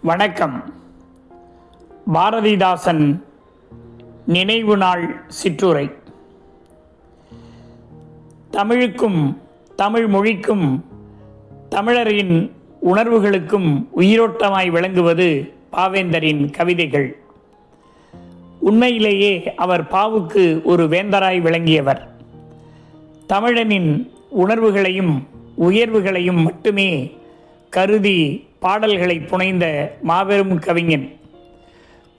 வணக்கம். பாரதிதாசன் நினைவு நாள் சிற்றுரை. தமிழுக்கும் தமிழ் மொழிக்கும் தமிழரின் உணர்வுகளுக்கும் உயிரோட்டமாய் விளங்குவது பாவேந்தரின் கவிதைகள். உண்மையிலேயே அவர் பாவுக்கு ஒரு வேந்தராய் விளங்கியவர். தமிழனின் உணர்வுகளையும் உயர்வுகளையும் மட்டுமே கருதி பாடல்களை புனைந்த மாபெரும் கவிஞன்.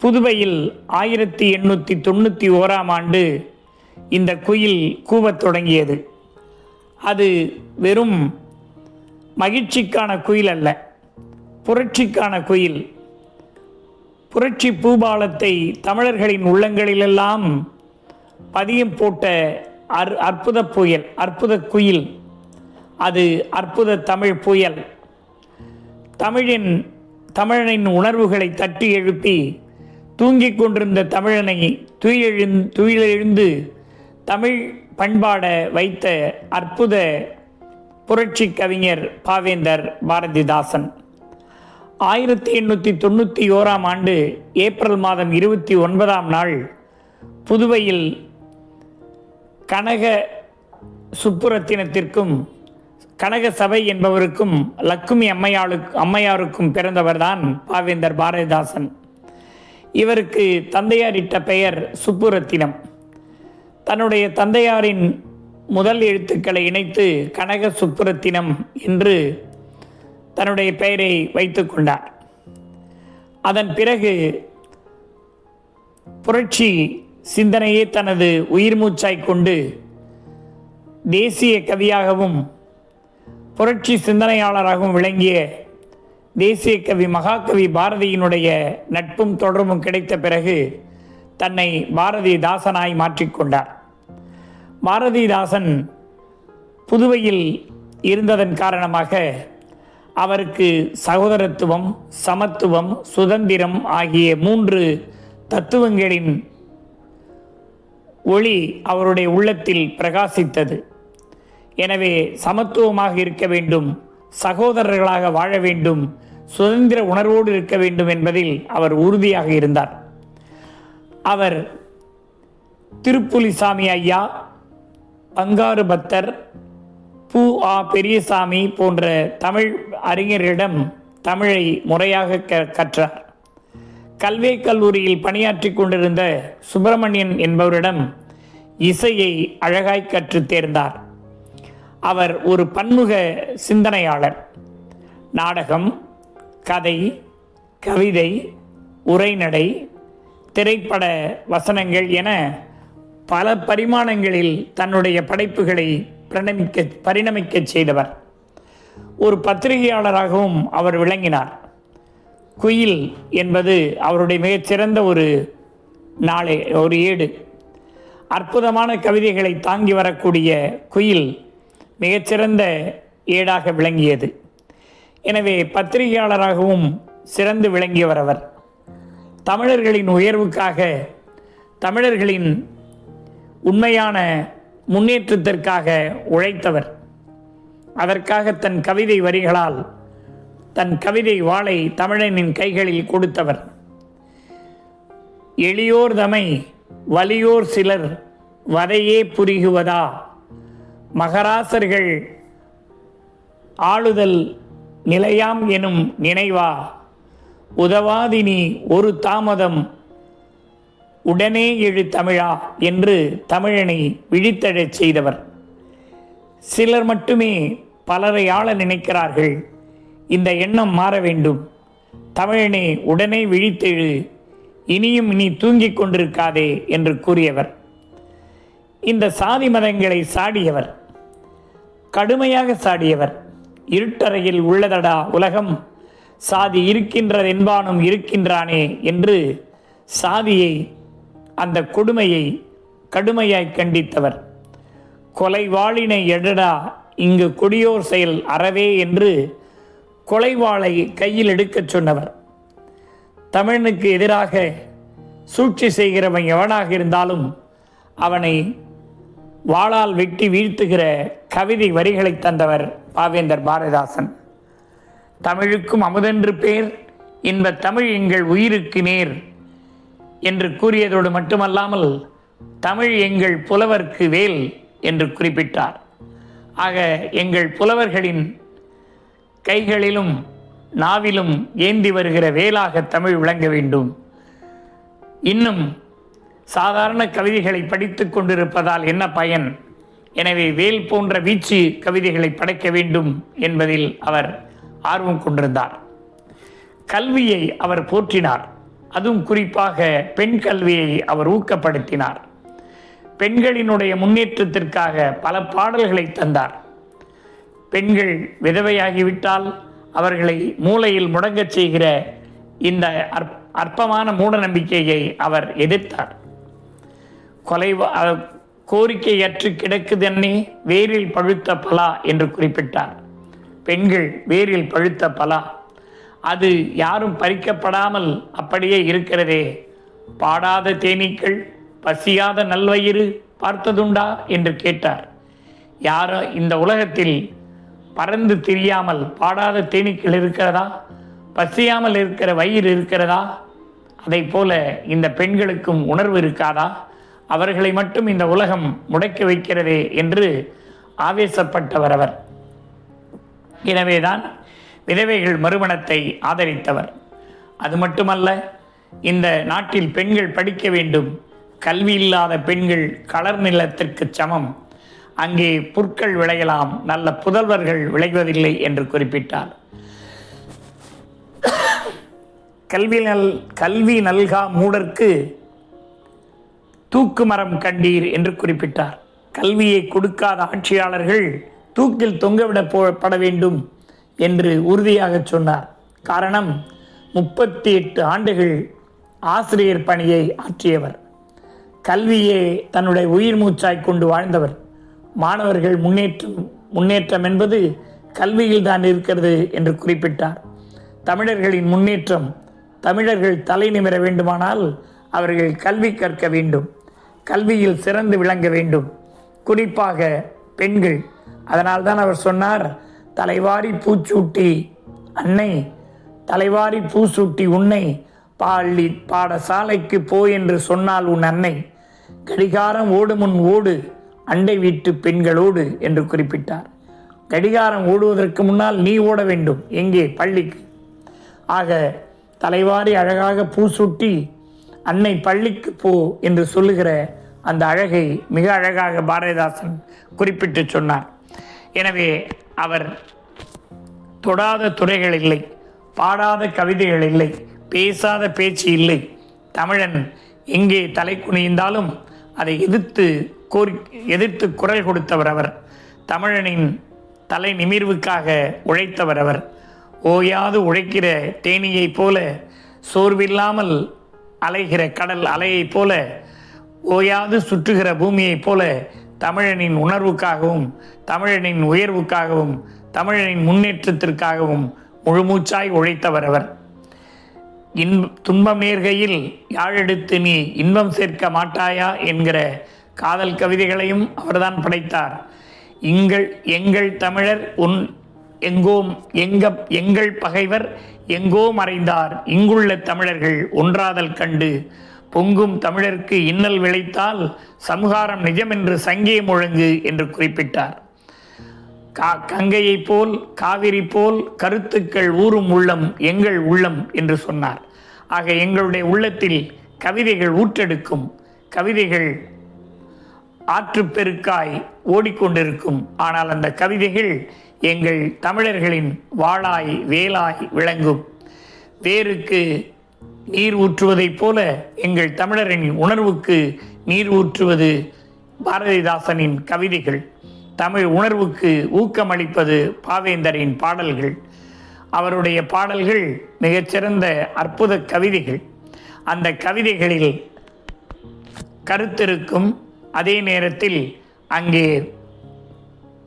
புதுவையில் 1891 இந்த குயில் கூவத் தொடங்கியது. அது வெறும் மகிழ்ச்சிக்கான குயில் அல்ல, புரட்சிக்கான குயில். புரட்சி பூபாலத்தை தமிழர்களின் உள்ளங்களிலெல்லாம் பதியம் போட்ட அற்புத புயல், அற்புத குயில். அது அற்புத தமிழ் புயல். தமிழனின் உணர்வுகளை தட்டி எழுப்பி தூங்கிக் கொண்டிருந்த தமிழனை துயிலெழுந்து தமிழ் பண்பாட வைத்த அற்புத புரட்சி கவிஞர் பாவேந்தர் பாரதிதாசன். 1891 ஏப்ரல் மாதம் 29 புதுவையில் கனக சுப்புரத்தினத்திற்கும் கனக சபை என்பவருக்கும் லக்குமி அம்மையாருக்கும் பிறந்தவர்தான் பாவேந்தர் பாரதிதாசன். இவருக்கு தந்தையார் இட்ட பெயர் சுப்புரத்தினம். தன்னுடைய தந்தையாரின் முதல் எழுத்துக்களை இணைத்து கனக சுப்புரத்தினம் என்று தன்னுடைய பெயரை வைத்து கொண்டார். அதன் பிறகு புரட்சி சிந்தனையே தனது உயிர் மூச்சாய் கொண்டு தேசிய கவியாகவும் புரட்சி சிந்தனையாளராகவும் விளங்கிய தேசிய கவி மகாகவி பாரதியினுடைய நட்பும் தொடர்பும் கிடைத்த பிறகு தன்னை பாரதிதாசனாய் மாற்றிக்கொண்டார். பாரதிதாசன் புதுவையில் இருந்ததன் காரணமாக அவருக்கு சகோதரத்துவம், சமத்துவம், சுதந்திரம் ஆகிய 3 தத்துவங்களின் ஒளி அவருடைய உள்ளத்தில் பிரகாசித்தது. எனவே சமத்துவமாக இருக்க வேண்டும், சகோதரர்களாக வாழ வேண்டும், சுதந்திர உணர்வோடு இருக்க வேண்டும் என்பதில் அவர் உறுதியாக இருந்தார். அவர் திருப்புலிசாமி ஐயா, பங்காரு பத்தர், பெரியசாமி போன்ற தமிழ் அறிஞர்களிடம் தமிழை முறையாக கற்றார். கல்வே கல்லூரியில் பணியாற்றி கொண்டிருந்த சுப்பிரமணியன் என்பவரிடம் இசையை அழகாய் கற்றுத் தேர்ந்தார். அவர் ஒரு பன்முக சிந்தனையாளர். நாடகம், கதை, கவிதை, உரைநடை, திரைப்பட வசனங்கள் என பல பரிமாணங்களில் தன்னுடைய படைப்புகளை பரிணமிக்க செய்தவர். ஒரு பத்திரிகையாளராகவும் அவர் விளங்கினார். குயில் என்பது அவருடைய மிகச்சிறந்த ஒரு ஏடு. அற்புதமான கவிதைகளை தாங்கி வரக்கூடிய குயில் மிகச்சிறந்த ஏடாக விளங்கியது. எனவே பத்திரிகையாளராகவும் சிறந்து விளங்கியவர் அவர். தமிழர்களின் உயர்வுக்காக, தமிழர்களின் உண்மையான முன்னேற்றத்திற்காக உழைத்தவர். அதற்காக தன் கவிதை வரிகளால் தன் கவிதை வாளை தமிழனின் கைகளில் கொடுத்தவர். எளியோர் தமை வலியோர் சிலர் வதையே புரிகுவதா, மகராசர்கள் ஆளுதல் நிலையாம் எனும் நினைவா, உதவாதினி ஒரு தாமதம் உடனே எழு தமிழா என்று தமிழனை விழித்தெழச் செய்தவர். சிலர் மட்டுமே பலரை ஆள நினைக்கிறார்கள். இந்த எண்ணம் மாற வேண்டும். தமிழனே உடனே விழித்தெழு, இனியும் நீ தூங்கிக் கொண்டிருக்காதே என்று கூறியவர். இந்த சாதி மதங்களை சாடியவர், கடுமையாக சாடியவர். இருட்டறையில் உள்ளதடா உலகம், சாதி இருக்கின்றதென்பானும் இருக்கின்றானே என்று சாதியை, அந்த கொடுமையை கடுமையாய் கண்டித்தவர். கொலைவாளினை எழடா இங்கு கொடியோர் செயல் அறவே என்று கொலைவாளை கையில் எடுக்கச் சொன்னவர். தமிழனுக்கு எதிராக சூழ்ச்சி செய்கிறவன் எவனாக இருந்தாலும் அவனை வாளால் வெட்டி வீழ்த்துகிற கவிதை வரிகளை தந்தவர் பாவேந்தர் பாரதிதாசன். தமிழுக்கும் அமுதென்று பேர், இன்ப தமிழ் எங்கள் உயிருக்கு நேர் என்று கூறியதோடு மட்டுமல்லாமல் தமிழ் எங்கள் புலவர்க்கு வேல் என்று குறிப்பிட்டார். ஆக எங்கள் புலவர்களின் கைகளிலும் நாவிலும் ஏந்தி வருகிற வேலாக தமிழ் விளங்க வேண்டும். இன்னும் சாதாரண கவிதைகளை படித்துக் கொண்டிருப்பதால் என்ன பயன்? எனவே வேல் போன்ற வீச்சு கவிதைகளை படைக்க வேண்டும் என்பதில் அவர் ஆர்வம் கொண்டிருந்தார். கல்வியை அவர் போற்றினார். அதுவும் குறிப்பாக பெண் கல்வியை அவர் ஊக்கப்படுத்தினார். பெண்களினுடைய முன்னேற்றத்திற்காக பல பாடல்களை தந்தார். பெண்கள் விதவையாகிவிட்டால் அவர்களை மூலையில் முடங்கச் செய்கிற இந்த அற்பமான மூட நம்பிக்கையை அவர் எதிர்த்தார். கோரிக்கையற்று கிடக்குதென்னே வேரில் பழுத்த பலா என்று குறிப்பிட்டார். பெண்கள் வேரில் பழுத்த பலா, அது யாரும் பறிக்கப்படாமல் அப்படியே இருக்கிறதே. பாடாத தேனீக்கள், பசியாத நல்வயிறு பார்த்ததுண்டா என்று கேட்டார். யாரோ இந்த உலகத்தில் பறந்து திரியாமல் பாடாத தேனீக்கள் இருக்கிறதா? பசியாமல் இருக்கிற வயிறு இருக்கிறதா? அதை போல இந்த பெண்களுக்கும் உணர்வு இருக்காதா? அவர்களை மட்டும் இந்த உலகம் முடக்கி வைக்கிறதே என்று ஆவேசப்பட்டவர் அவர். எனவேதான் விதவைகள் மறுமணத்தை ஆதரித்தவர். அது மட்டுமல்ல, இந்த நாட்டில் பெண்கள் படிக்க வேண்டும். கல்வி இல்லாத பெண்கள் கலர் நிலத்திற்கு சமம். அங்கே புற்கள் விளையலாம், நல்ல புதல்வர்கள் விளைவதில்லை என்று குறிப்பிட்டார். கல்வி நல்கா மூடர்க்கு தூக்கு மரம் கண்டீர் என்று குறிப்பிட்டார். கல்வியை கொடுக்காத ஆட்சியாளர்கள் தூக்கில் தொங்கவிடப்பட வேண்டும் என்று உறுதியாக சொன்னார். காரணம், 38 ஆண்டுகள் ஆசிரியர் பணியை ஆற்றியவர். கல்வியே தன்னுடைய உயிர் மூச்சாய் கொண்டு வாழ்ந்தவர். மாணவர்கள் முன்னேற்றம் என்பது கல்வியில் தான் இருக்கிறது என்று குறிப்பிட்டார். தமிழர்களின் முன்னேற்றம், தமிழர்கள் தலை நிமிர வேண்டுமானால் அவர்கள் கல்வி கற்க வேண்டும், கல்வியில் சிறந்து விளங்க வேண்டும், குறிப்பாக பெண்கள். அதனால்தான் அவர் சொன்னார், தலைவாரி பூச்சூட்டி அன்னை, தலைவாரி பூசூட்டி உன்னை பாள்ளி பாடசாலைக்கு போ என்று சொன்னால் உன் அன்னை, கடிகாரம் ஓடுமுன் ஓடு அண்டை வீட்டு பெண்களோடு என்று குறிப்பிட்டார். கடிகாரம் ஓடுவதற்கு முன்னால் நீ ஓட வேண்டும். எங்கே? பள்ளிக்கு. ஆக தலைவாரி அழகாக பூசூட்டி அன்னை பள்ளிக்கு போ என்று சொல்லுகிற அந்த அழகை மிக அழகாக பாரதிதாசன் குறிப்பிட்டு சொன்னார். எனவே அவர் தொடாத துறைகள் இல்லை, பாடாத கவிதைகள் இல்லை, பேசாத பேச்சு இல்லை. தமிழன் எங்கே தலை குனிந்தாலும் அதை எதிர்த்து குரல் கொடுத்தவர் அவர். தமிழனின் தலை நிமிர்வுக்காக உழைத்தவர் அவர். ஓயாது உழைக்கிற தேனீயைப் போல, சோர்வில்லாமல் அலைகிற கடல் அலையைப் போல, ஓயாது சுற்றுகிற பூமியைப் போல தமிழனின் உணர்வுக்காகவும் தமிழனின் உயர்வுக்காகவும் தமிழனின் முன்னேற்றத்திற்காகவும் முழுமூச்சாய் உழைத்தவர் அவர். துன்பம் நேர்கையில் யாழெடுத்து நீ இன்பம் சேர்க்க மாட்டாயா என்கிற காதல் கவிதைகளையும் அவர்தான் படைத்தார். எங்கள் தமிழர் எங்கள் பகைவர் எங்கோ மறைந்தார், இங்குள்ள தமிழர்கள் ஒன்றாதல் கண்டு பொங்கும் தமிழருக்கு இன்னல் விளைத்தால் சமுகாரம் நிஜமென்று சங்கே முழங்கு என்று குறிப்பிட்டார். கங்கையை போல் காவிரி போல் கருத்துக்கள் ஊறும் உள்ளம் எங்கள் உள்ளம் என்று சொன்னார். ஆக எங்களுடைய உள்ளத்தில் கவிதைகள் ஊற்றெடுக்கும், கவிதைகள் ஆற்றுப்பெருக்காய் ஓடிக்கொண்டிருக்கும். ஆனால் அந்த கவிதைகள் எங்கள் தமிழர்களின் வாளாய் வேலாய் விளங்கும். வேருக்கு நீர் ஊற்றுவதைப் போல எங்கள் தமிழரின் உணர்வுக்கு நீர் ஊற்றுவது பாரதிதாசனின் கவிதைகள். தமிழ் உணர்வுக்கு ஊக்கமளிப்பது பாவேந்தரின் பாடல்கள். அவருடைய பாடல்கள் மிகச்சிறந்த அற்புத கவிதைகள். அந்த கவிதைகளில் கருத்திருக்கும், அதே நேரத்தில் அங்கே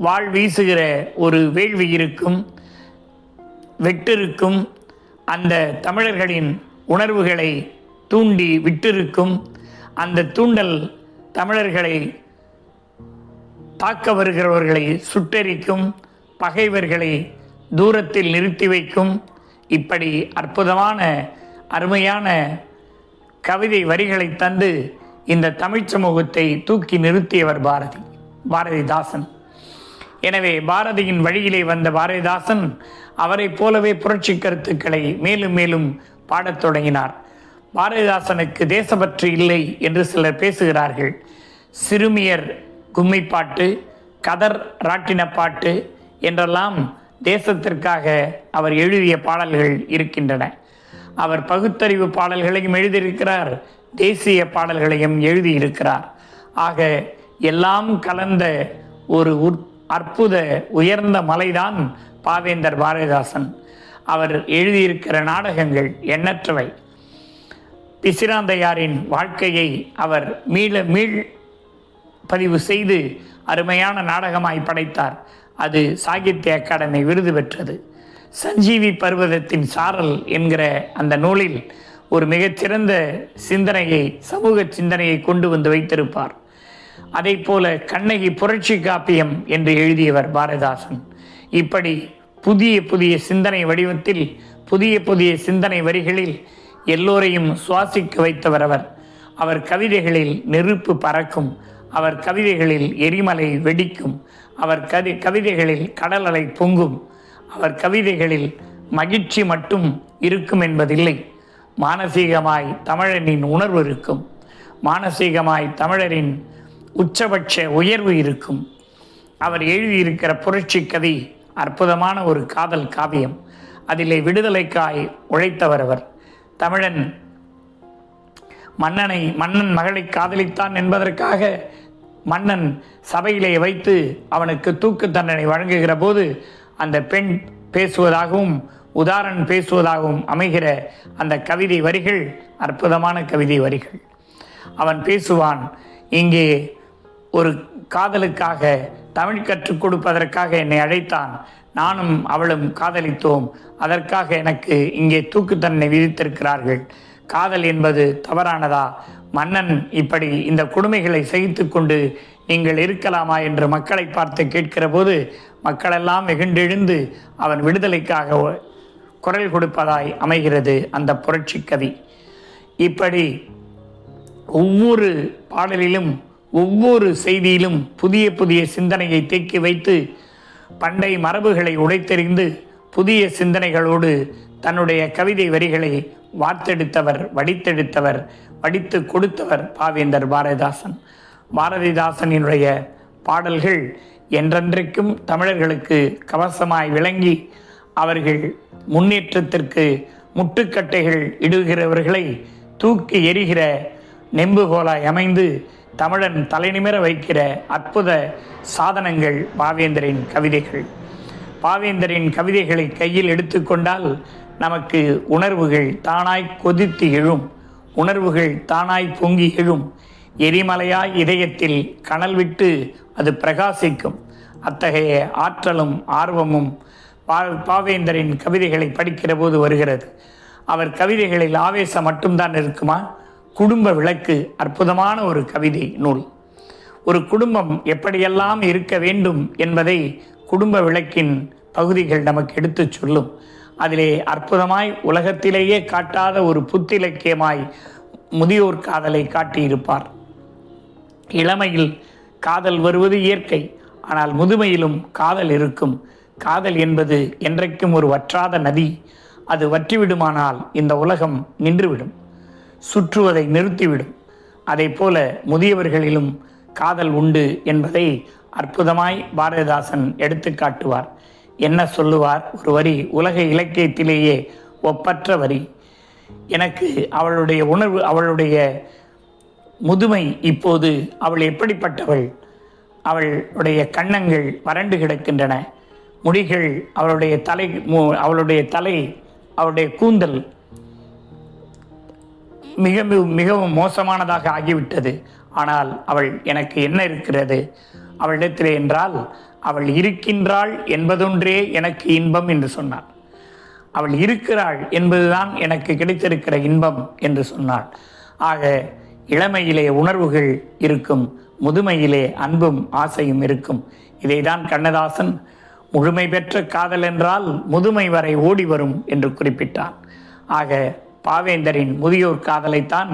வாழ் வீசுகிற ஒரு வேள்வி இருக்கும், வெட்டிருக்கும். அந்த தமிழர்களின் உணர்வுகளை தூண்டி விட்டிருக்கும். அந்த தூண்டல் தமிழர்களை தாக்க வருகிறவர்களை சுட்டெரிக்கும், பகைவர்களை தூரத்தில் நிறுத்தி வைக்கும். இப்படி அற்புதமான அருமையான கவிதை வரிகளை தந்து இந்த தமிழ் சமூகத்தை தூக்கி நிறுத்தியவர் பாரதிதாசன். எனவே பாரதியின் வழியிலே வந்த பாரதிதாசன் அவரைப் போலவே புரட்சி கருத்துக்களை மேலும் மேலும் பாடத் தொடங்கினார். பாரதிதாசனுக்கு தேசப்பற்று இல்லை என்று சிலர் பேசுகிறார்கள். சிறுமியர் கும்மிப்பாட்டு, கதர் ராட்டின பாட்டு என்றெல்லாம் தேசத்திற்காக அவர் எழுதிய பாடல்கள் இருக்கின்றன. அவர் பகுத்தறிவு பாடல்களையும் எழுதியிருக்கிறார், தேசிய பாடல்களையும் எழுதியிருக்கிறார். ஆக எல்லாம் கலந்த ஒரு அற்புத உயர்ந்த மலைதான் பாவேந்தர் பாரதிதாசன். அவர் எழுதியிருக்கிற நாடகங்கள் எண்ணற்றவை. பிசிராந்தையாரின் வாழ்க்கையை அவர் மீள் பதிவு செய்து அருமையான நாடகமாய் படைத்தார். அது சாகித்ய அகாடமி விருது பெற்றது. சஞ்சீவி பர்வதத்தின் சாரல் என்கிற அந்த நூலில் ஒரு மிகச்சிறந்த சிந்தனையை, சமூக சிந்தனையை கொண்டு வந்து வைத்திருப்பார். அதை போல கண்ணகி புரட்சி காப்பியம் என்று எழுதியவர் பாரதிதாசன். இப்படி புதிய புதிய சிந்தனை வடிவத்தில், புதிய புதிய சிந்தனை வரிகளில் எல்லோரையும் சுவாசிக்க வைத்தவர் அவர். அவர் கவிதைகளில் நெருப்பு பறக்கும், அவர் கவிதைகளில் எரிமலை வெடிக்கும், அவர் கவிதைகளில் கடல் அலை பொங்கும், அவர் கவிதைகளில் மகிழ்ச்சி மட்டும் இருக்கும் என்பதில்லை. மானசீகமாய் தமிழனின் உணர்வு இருக்கும், மானசீகமாய் தமிழரின் உச்சபட்ச உயர்வு இருக்கும். அவர் எழுதியிருக்கிற புரட்சி கவி அற்புதமான ஒரு காதல் காவியம். அதிலே விடுதலைக்காய் உழைத்தவர் அவர். தமிழன் மன்னன் மகளை காதலித்தான் என்பதற்காக மன்னன் சபையிலே வைத்து அவனுக்கு தூக்கு தண்டனை வழங்குகிற போது அந்த பெண் பேசுவதாகவும் உதாரணம் பேசுவதாகவும் அமைகிற அந்த கவிதை வரிகள் அற்புதமான கவிதை வரிகள். அவன் பேசுவான், இங்கே ஒரு காதலுக்காக தமிழ் கற்றுக் கொடுப்பதற்காக என்னை அழைத்தான், நானும் அவளும் காதலித்தோம், அதற்காக எனக்கு இங்கே தூக்கு தண்டனை விதித்திருக்கிறார்கள். காதல் என்பது தவறானதா? மன்னன் இப்படி இந்த கொடுமைகளை சகித்து கொண்டு நீங்கள் இருக்கலாமா என்று மக்களை பார்த்து கேட்கிற போது மக்களெல்லாம் வெகுண்டெழுந்து அவன் விடுதலைக்காக குரல் கொடுப்பதாய் அமைகிறது அந்த புரட்சி கவி. இப்படி ஒவ்வொரு பாடலிலும் ஒவ்வொரு செய்தியிலும் புதிய புதிய சிந்தனையை தேக்கி வைத்து பண்டை மரபுகளை உடைத்தெறிந்து புதிய சிந்தனைகளோடு தன்னுடைய கவிதை வரிகளை வார்த்தெடுத்தவர், வடித்து கொடுத்தவர் பாவேந்தர் பாரதிதாசன். பாரதிதாசனினுடைய பாடல்கள் என்றென்றைக்கும் தமிழர்களுக்கு கவசமாய் விளங்கி அவர்கள் முன்னேற்றத்திற்கு முட்டுக்கட்டைகள் இடுகிறவர்களை தூக்கி எறிகிற நெம்புகோலாய் அமைந்து தமிழன் தலைநிமிர வைக்கிற அற்புத சாதனங்கள் பாவேந்தரின் கவிதைகள். பாவேந்தரின் கவிதைகளை கையில் எடுத்துக்கொண்டால் நமக்கு உணர்வுகள் தானாய் கொதித்து எழும், உணர்வுகள் தானாய் பொங்கி எழும். எரிமலையாய் இதயத்தில் கனல் விட்டு அது பிரகாசிக்கும். அத்தகைய ஆற்றலும் ஆர்வமும் பாவேந்தரின் கவிதைகளை படிக்கிற போது வருகிறது. அவர் கவிதைகளில் ஆவேசம் மட்டும்தான் இருக்குமா? குடும்ப விளக்கு அற்புதமான ஒரு கவிதை நூல். ஒரு குடும்பம் எப்படியெல்லாம் இருக்க வேண்டும் என்பதை குடும்ப விளக்கின் பகுதிகள் நமக்கு எடுத்து சொல்லும். அதிலே அற்புதமாய் உலகத்திலேயே காட்டாத ஒரு புத்திலக்கியமாய் முதியோர் காதலை காட்டியிருப்பார். இளமையில் காதல் வருவது இயற்கை, ஆனால் முதுமையிலும் காதல் இருக்கும். காதல் என்பது என்றைக்கும் ஒரு வற்றாத நதி. அது வற்றிவிடுமானால் இந்த உலகம் நின்றுவிடும், சுற்றுவதை நிறுத்திவிடும். அதை போல முதியவர்களிலும் காதல் உண்டு என்பதை அற்புதமாய் பாரதிதாசன் எடுத்து காட்டுவார். என்ன சொல்லுவார்? ஒரு வரி உலக இலக்கியத்திலேயே ஒப்பற்ற வரி. எனக்கு அவளுடைய உணர்வு, அவளுடைய முதுமை அவள் எப்படிப்பட்டவள்? அவளுடைய கன்னங்கள் வறண்டு கிடக்கின்றன, முடிகள், அவளுடைய தலை, அவளுடைய கூந்தல் மிகவும் மோசமானதாக ஆகிவிட்டது. ஆனால் அவள் எனக்கு என்ன இருக்கிறது அவளிடத்திலே என்றால், அவள் இருக்கின்றாள் என்பதொன்றே எனக்கு இன்பம் என்று சொன்னாள். அவள் இருக்கிறாள் என்பதுதான் எனக்கு கிடைத்திருக்கிற இன்பம் என்று சொன்னாள். ஆக இளமையிலே உணர்வுகள் இருக்கும், முதுமையிலே அன்பும் ஆசையும் இருக்கும். இதைதான் கண்ணதாசன் முழுமை பெற்ற காதல் என்றால் முதுமை வரை ஓடி வரும் என்று குறிப்பிட்டார். ஆக பாவேந்தரின் முதியோர் காதலைத்தான்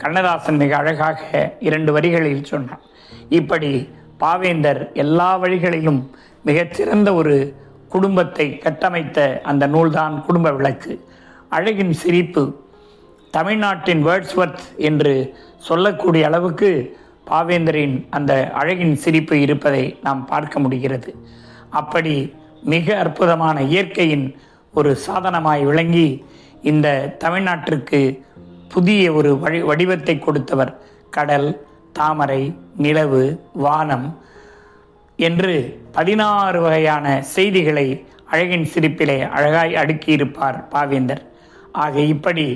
கண்ணதாசன் மிக அழகாக 2 வரிகளில் சொன்னார். இப்படி பாவேந்தர் எல்லா வழிகளிலும் மிகச்சிறந்த ஒரு குடும்பத்தை கட்டமைத்த அந்த நூல்தான் குடும்ப விளக்கு. அழகின் சிரிப்பு தமிழ்நாட்டின் வேர்ட்ஸ்வர்த் என்று சொல்லக்கூடிய அளவுக்கு பாவேந்தரின் அந்த அழகின் சிரிப்பு இருப்பதை நாம் பார்க்க முடிகிறது. அப்படி மிக அற்புதமான இயற்கையின் ஒரு சாதனமாய் விளங்கி இந்த தமிழ்நாட்டிற்கு புதிய ஒரு வடிவத்தை கொடுத்தவர். கடல், தாமரை, நிலவு, வானம் என்று 16 வகையான செய்திகளை அழகின் சிரிப்பிலே அழகாய் அடுக்கியிருப்பார் பாவேந்தர். ஆக இப்படி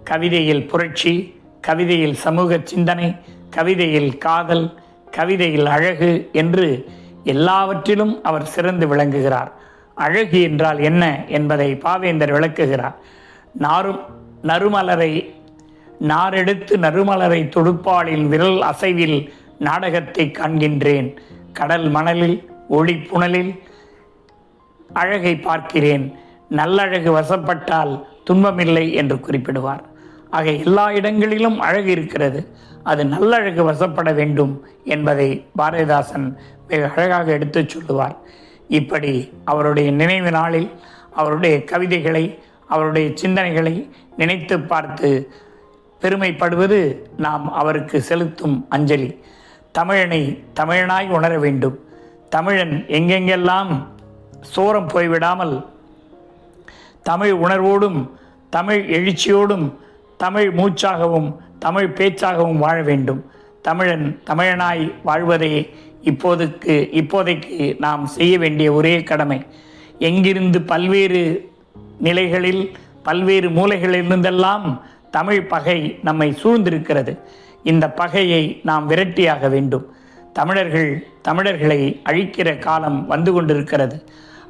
கவிதையில் புரட்சி, கவிதையில் சமூக சிந்தனை, கவிதையில் காதல், கவிதையில் அழகு என்று எல்லாவற்றிலும் அவர் சிறந்து விளங்குகிறார். அழகு என்றால் என்ன என்பதை பாவேந்தர் விளக்குகிறார். நறுமலரை நாரெடுத்து நறுமலரை தொடுப்பாளில் விரல் அசைவில் நாடகத்தை காண்கின்றேன். கடல் மணலில் ஒளி புனலில் அழகை பார்க்கிறேன். நல்லழகு வசப்பட்டால் துன்பமில்லை என்று குறிப்பிடுவார். ஆக எல்லா இடங்களிலும் அழகு இருக்கிறது, அது நல்லழகு வசப்பட வேண்டும் என்பதை பாரதிதாசன் மிக அழகாக எடுத்துச் சொல்லுவார். இப்படி அவருடைய நினைவு நாளில் அவருடைய கவிதைகளை, அவருடைய சிந்தனைகளை நினைத்து பார்த்து பெருமைப்படுவது நாம் அவருக்கு செலுத்தும் அஞ்சலி. தமிழனை தமிழனாய் உணர வேண்டும். தமிழன் எங்கெங்கெல்லாம் சோரம் போய்விடாமல் தமிழ் உணர்வோடும் தமிழ் எழுச்சியோடும் தமிழ் மூச்சாகவும் தமிழ் பேச்சாகவும் வாழ வேண்டும். தமிழன் தமிழனாய் வாழ்வதே இப்போதைக்கு நாம் செய்ய வேண்டிய ஒரே கடமை. எங்கிருந்து பல்வேறு நிலைகளில் பல்வேறு மூலைகளிலிருந்தெல்லாம் தமிழ் பகை நம்மை சூழ்ந்திருக்கிறது. இந்த பகையை நாம் விரட்டியாக வேண்டும். தமிழர்களை அழிக்கிற காலம் வந்து கொண்டிருக்கிறது.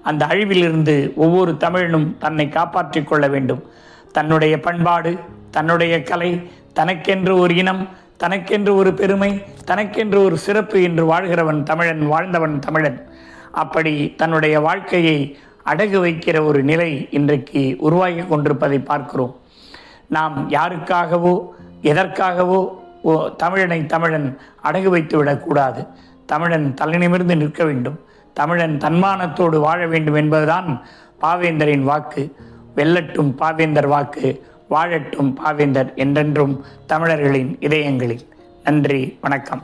அந்த அழிவிலிருந்து ஒவ்வொரு தமிழனும் தன்னை காப்பாற்றிக் கொள்ள வேண்டும். தன்னுடைய பண்பாடு, தன்னுடைய கலை, தனக்கென்று ஒரு இனம், தனக்கென்று ஒரு பெருமை, தனக்கென்று ஒரு சிறப்பு என்று வாழ்கிறவன் தமிழன், வாழ்ந்தவன் தமிழன். அப்படி தன்னுடைய வாழ்க்கையை அடகு வைக்கிற ஒரு நிலை இன்றைக்கு உருவாகி கொண்டிருப்பதை பார்க்கிறோம். நாம் யாருக்காகவோ எதற்காகவோ தமிழன் அடகு வைத்து விடக்கூடாது. தமிழன் தலை நிமிர்ந்து நிற்க வேண்டும். தமிழன் தன்மானத்தோடு வாழ வேண்டும் என்பதுதான் பாவேந்தரின் வாக்கு. வெல்லட்டும் பாவேந்தர் வாக்கு, வாழட்டும் பாவேந்தர் என்றென்றும் தமிழர்களின் இதயங்களில். நன்றி, வணக்கம்.